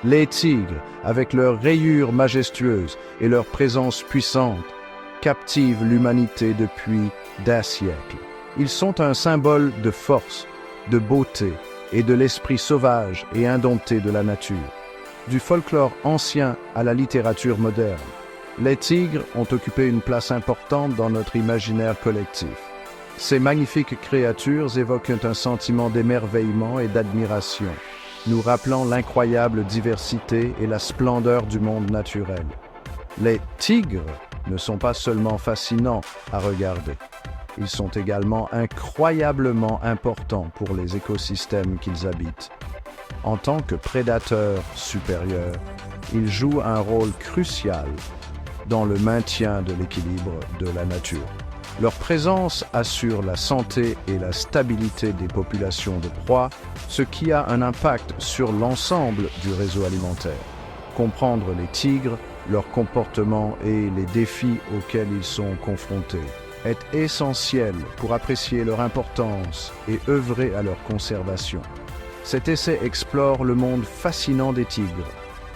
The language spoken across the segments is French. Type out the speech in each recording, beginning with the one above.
Les tigres, avec leurs rayures majestueuses et leur présence puissante, captivent l'humanité depuis des siècles. Ils sont un symbole de force, de beauté et de l'esprit sauvage et indompté de la nature. Du folklore ancien à la littérature moderne, les tigres ont occupé une place importante dans notre imaginaire collectif. Ces magnifiques créatures évoquent un sentiment d'émerveillement et d'admiration, nous rappelant l'incroyable diversité et la splendeur du monde naturel. Les tigres ne sont pas seulement fascinants à regarder, ils sont également incroyablement importants pour les écosystèmes qu'ils habitent. En tant que prédateurs supérieurs, ils jouent un rôle crucial dans le maintien de l'équilibre de la nature. Leur présence assure la santé et la stabilité des populations de proies, ce qui a un impact sur l'ensemble du réseau alimentaire. Comprendre les tigres, leur comportement et les défis auxquels ils sont confrontés est essentiel pour apprécier leur importance et œuvrer à leur conservation. Cet essai explore le monde fascinant des tigres,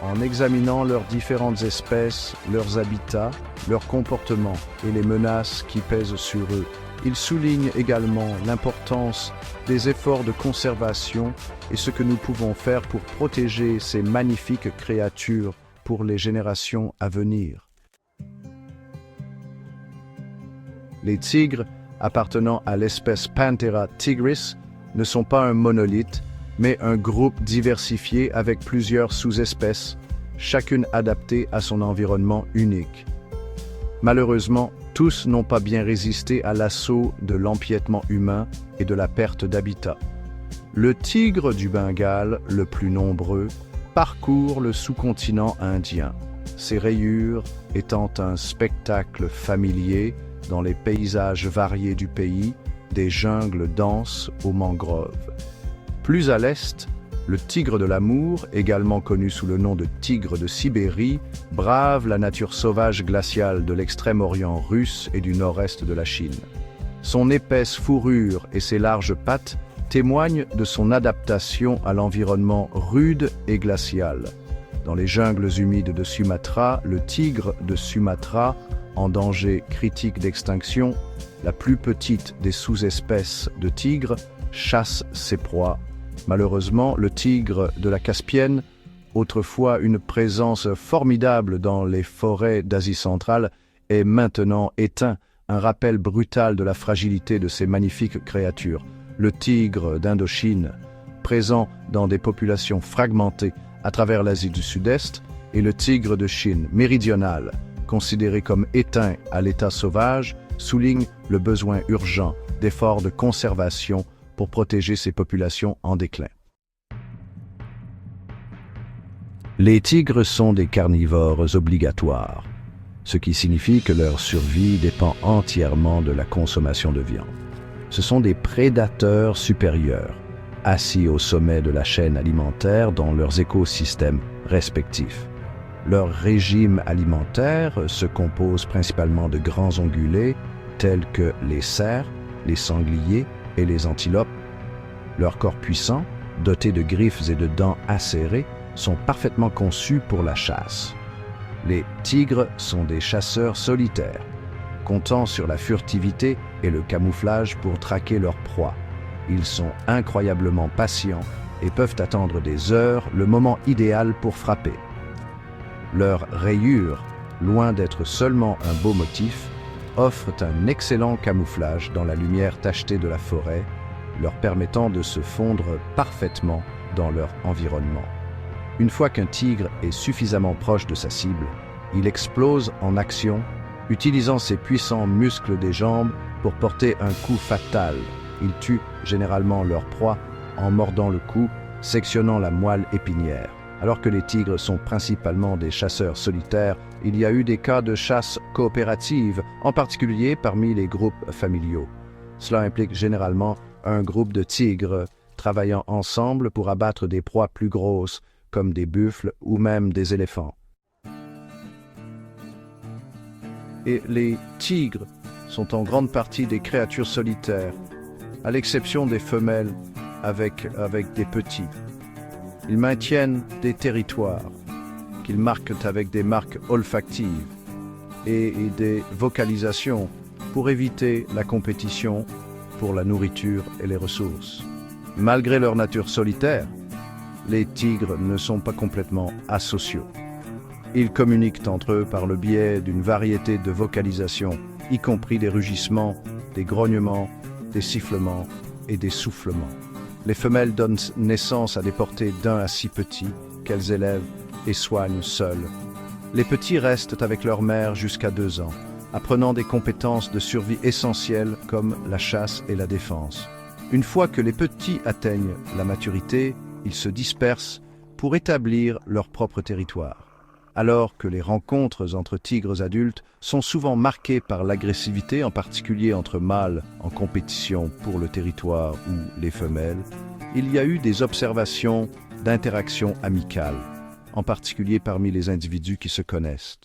en examinant leurs différentes espèces, leurs habitats, leurs comportements et les menaces qui pèsent sur eux. Il souligne également l'importance des efforts de conservation et ce que nous pouvons faire pour protéger ces magnifiques créatures pour les générations à venir. Les tigres, appartenant à l'espèce Panthera tigris, ne sont pas un monolithe, mais un groupe diversifié avec plusieurs sous-espèces, chacune adaptée à son environnement unique. Malheureusement, tous n'ont pas bien résisté à l'assaut de l'empiètement humain et de la perte d'habitat. Le tigre du Bengale, le plus nombreux, parcourt le sous-continent indien, ses rayures étant un spectacle familier dans les paysages variés du pays, des jungles denses aux mangroves. Plus à l'est, le tigre de l'amour, également connu sous le nom de tigre de Sibérie, brave la nature sauvage glaciale de l'extrême-orient russe et du nord-est de la Chine. Son épaisse fourrure et ses larges pattes témoignent de son adaptation à l'environnement rude et glacial. Dans les jungles humides de Sumatra, le tigre de Sumatra, en danger critique d'extinction, la plus petite des sous-espèces de tigre, chasse ses proies. Malheureusement, le tigre de la Caspienne, autrefois une présence formidable dans les forêts d'Asie centrale, est maintenant éteint, un rappel brutal de la fragilité de ces magnifiques créatures. Le tigre d'Indochine, présent dans des populations fragmentées à travers l'Asie du Sud-Est, et le tigre de Chine méridional, considéré comme éteint à l'état sauvage, soulignent le besoin urgent d'efforts de conservation pour protéger ces populations en déclin. Les tigres sont des carnivores obligatoires, ce qui signifie que leur survie dépend entièrement de la consommation de viande. Ce sont des prédateurs supérieurs, assis au sommet de la chaîne alimentaire dans leurs écosystèmes respectifs. Leur régime alimentaire se compose principalement de grands ongulés tels que les cerfs, les sangliers et les antilopes. Leurs corps puissants, dotés de griffes et de dents acérées, sont parfaitement conçus pour la chasse. Les tigres sont des chasseurs solitaires, comptant sur la furtivité et le camouflage pour traquer leurs proies. Ils sont incroyablement patients et peuvent attendre des heures le moment idéal pour frapper. Leurs rayures, loin d'être seulement un beau motif, offrent un excellent camouflage dans la lumière tachetée de la forêt, leur permettant de se fondre parfaitement dans leur environnement. Une fois qu'un tigre est suffisamment proche de sa cible, il explose en action, utilisant ses puissants muscles des jambes pour porter un coup fatal. Il tue généralement leur proie en mordant le cou, sectionnant la moelle épinière. Alors que les tigres sont principalement des chasseurs solitaires, il y a eu des cas de chasse coopérative, en particulier parmi les groupes familiaux. Cela implique généralement un groupe de tigres travaillant ensemble pour abattre des proies plus grosses, comme des buffles ou même des éléphants. Et les tigres sont en grande partie des créatures solitaires, à l'exception des femelles avec des petits. Ils maintiennent des territoires qu'ils marquent avec des marques olfactives et des vocalisations pour éviter la compétition pour la nourriture et les ressources. Malgré leur nature solitaire, les tigres ne sont pas complètement asociaux. Ils communiquent entre eux par le biais d'une variété de vocalisations, y compris des rugissements, des grognements, des sifflements et des soufflements. Les femelles donnent naissance à des portées d'1 à 6 petits qu'elles élèvent et soignent seules. Les petits restent avec leur mère jusqu'à 2 ans, apprenant des compétences de survie essentielles comme la chasse et la défense. Une fois que les petits atteignent la maturité, ils se dispersent pour établir leur propre territoire. Alors que les rencontres entre tigres adultes sont souvent marquées par l'agressivité, en particulier entre mâles en compétition pour le territoire ou les femelles, il y a eu des observations d'interaction amicale, en particulier parmi les individus qui se connaissent.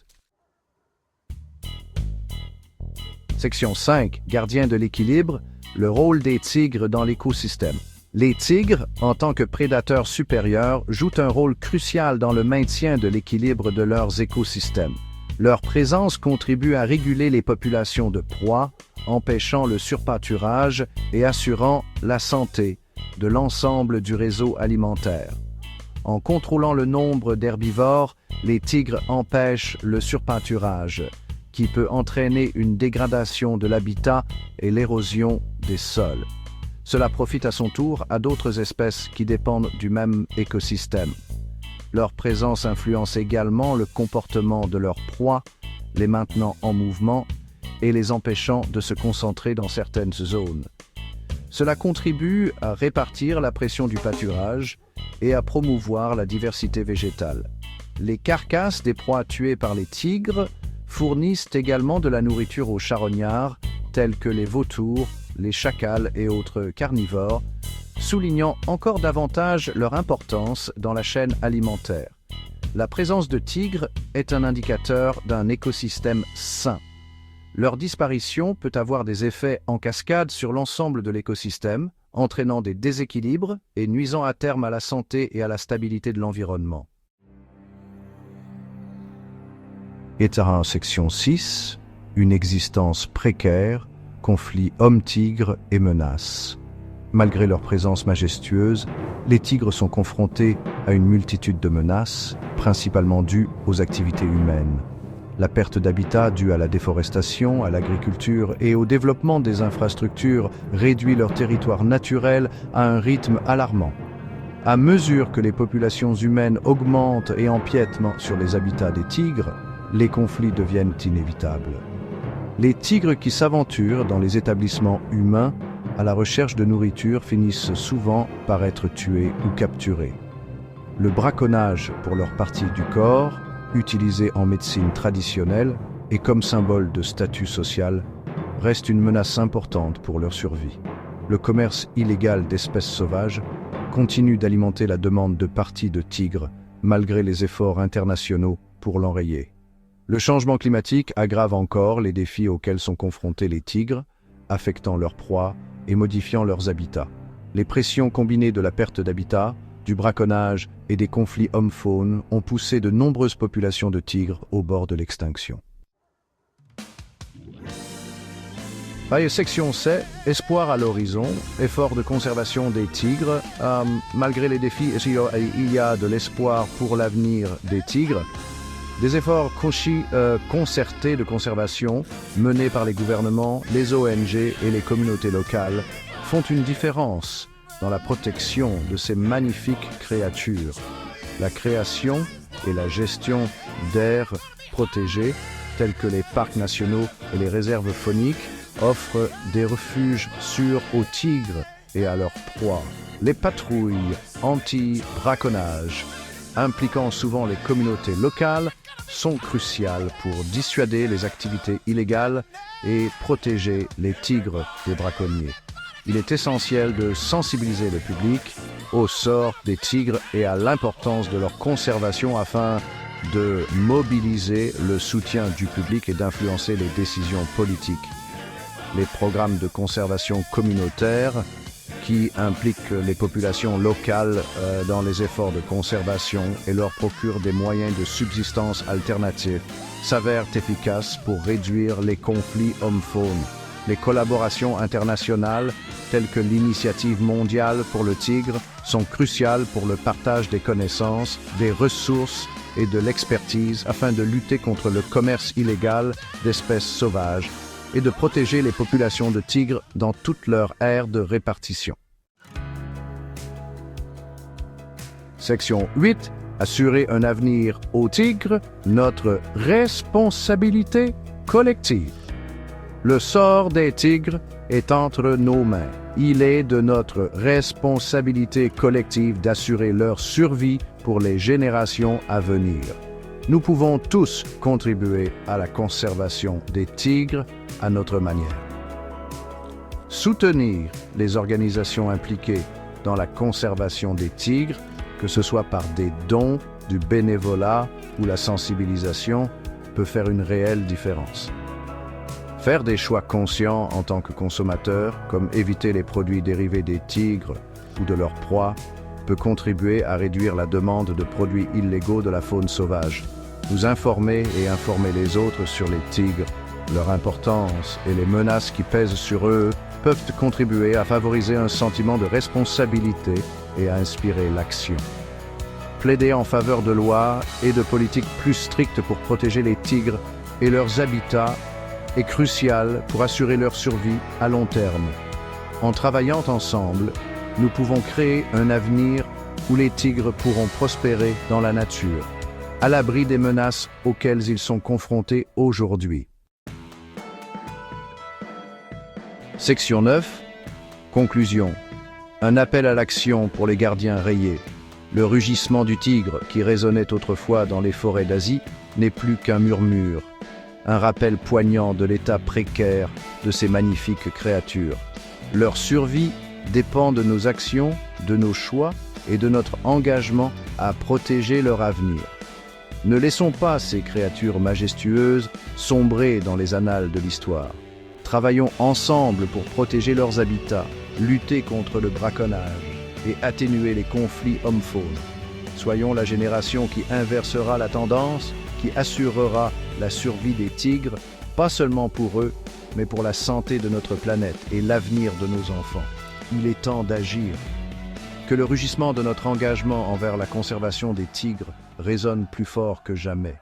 Section 5. Gardiens de l'équilibre, le rôle des tigres dans l'écosystème. Les tigres, en tant que prédateurs supérieurs, jouent un rôle crucial dans le maintien de l'équilibre de leurs écosystèmes. Leur présence contribue à réguler les populations de proies, empêchant le surpâturage et assurant la santé de l'ensemble du réseau alimentaire. En contrôlant le nombre d'herbivores, les tigres empêchent le surpâturage, qui peut entraîner une dégradation de l'habitat et l'érosion des sols. Cela profite à son tour à d'autres espèces qui dépendent du même écosystème. Leur présence influence également le comportement de leurs proies, les maintenant en mouvement et les empêchant de se concentrer dans certaines zones. Cela contribue à répartir la pression du pâturage et à promouvoir la diversité végétale. Les carcasses des proies tuées par les tigres fournissent également de la nourriture aux charognards, tels que les vautours, les chacals et autres carnivores, soulignant encore davantage leur importance dans la chaîne alimentaire. La présence de tigres est un indicateur d'un écosystème sain. Leur disparition peut avoir des effets en cascade sur l'ensemble de l'écosystème, entraînant des déséquilibres et nuisant à terme à la santé et à la stabilité de l'environnement. État section 6, une existence précaire, conflits homme-tigre et menaces. Malgré leur présence majestueuse, les tigres sont confrontés à une multitude de menaces, principalement dues aux activités humaines. La perte d'habitat due à la déforestation, à l'agriculture et au développement des infrastructures réduit leur territoire naturel à un rythme alarmant. À mesure que les populations humaines augmentent et empiètent sur les habitats des tigres, les conflits deviennent inévitables. Les tigres qui s'aventurent dans les établissements humains à la recherche de nourriture finissent souvent par être tués ou capturés. Le braconnage pour leur partie du corps, utilisé en médecine traditionnelle et comme symbole de statut social, reste une menace importante pour leur survie. Le commerce illégal d'espèces sauvages continue d'alimenter la demande de parties de tigres malgré les efforts internationaux pour l'enrayer. Le changement climatique aggrave encore les défis auxquels sont confrontés les tigres, affectant leurs proies et modifiant leurs habitats. Les pressions combinées de la perte d'habitat, du braconnage et des conflits homme-faune ont poussé de nombreuses populations de tigres au bord de l'extinction. Section C, espoir à l'horizon, effort de conservation des tigres. Malgré les défis, il y a de l'espoir pour l'avenir des tigres. Des efforts concertés de conservation menés par les gouvernements, les ONG et les communautés locales font une différence dans la protection de ces magnifiques créatures. La création et la gestion d'aires protégées, telles que les parcs nationaux et les réserves fauniques, offrent des refuges sûrs aux tigres et à leurs proies. Les patrouilles anti-braconnage, impliquant souvent les communautés locales, sont cruciales pour dissuader les activités illégales et protéger les tigres des braconniers. Il est essentiel de sensibiliser le public au sort des tigres et à l'importance de leur conservation afin de mobiliser le soutien du public et d'influencer les décisions politiques. Les programmes de conservation communautaire qui implique les populations locales dans les efforts de conservation et leur procure des moyens de subsistance alternatifs, s'avèrent efficaces pour réduire les conflits homme-faune. Les collaborations internationales, telles que l'Initiative mondiale pour le tigre, sont cruciales pour le partage des connaissances, des ressources et de l'expertise afin de lutter contre le commerce illégal d'espèces sauvages et de protéger les populations de tigres dans toute leur aire de répartition. Section 8. Assurer un avenir aux tigres, notre responsabilité collective. Le sort des tigres est entre nos mains. Il est de notre responsabilité collective d'assurer leur survie pour les générations à venir. Nous pouvons tous contribuer à la conservation des tigres à notre manière. Soutenir les organisations impliquées dans la conservation des tigres, que ce soit par des dons, du bénévolat ou la sensibilisation, peut faire une réelle différence. Faire des choix conscients en tant que consommateur, comme éviter les produits dérivés des tigres ou de leurs proies, peut contribuer à réduire la demande de produits illégaux de la faune sauvage. Nous informer et informer les autres sur les tigres, leur importance et les menaces qui pèsent sur eux peuvent contribuer à favoriser un sentiment de responsabilité et à inspirer l'action. Plaider en faveur de lois et de politiques plus strictes pour protéger les tigres et leurs habitats est crucial pour assurer leur survie à long terme. En travaillant ensemble, nous pouvons créer un avenir où les tigres pourront prospérer dans la nature, à l'abri des menaces auxquelles ils sont confrontés aujourd'hui. Section 9. Conclusion. Un appel à l'action pour les gardiens rayés. Le rugissement du tigre, qui résonnait autrefois dans les forêts d'Asie, n'est plus qu'un murmure. Un rappel poignant de l'état précaire de ces magnifiques créatures. Leur survie dépend de nos actions, de nos choix et de notre engagement à protéger leur avenir. Ne laissons pas ces créatures majestueuses sombrer dans les annales de l'histoire. Travaillons ensemble pour protéger leurs habitats, lutter contre le braconnage et atténuer les conflits homme-faune. Soyons la génération qui inversera la tendance, qui assurera la survie des tigres, pas seulement pour eux, mais pour la santé de notre planète et l'avenir de nos enfants. Il est temps d'agir. Que le rugissement de notre engagement envers la conservation des tigres résonne plus fort que jamais.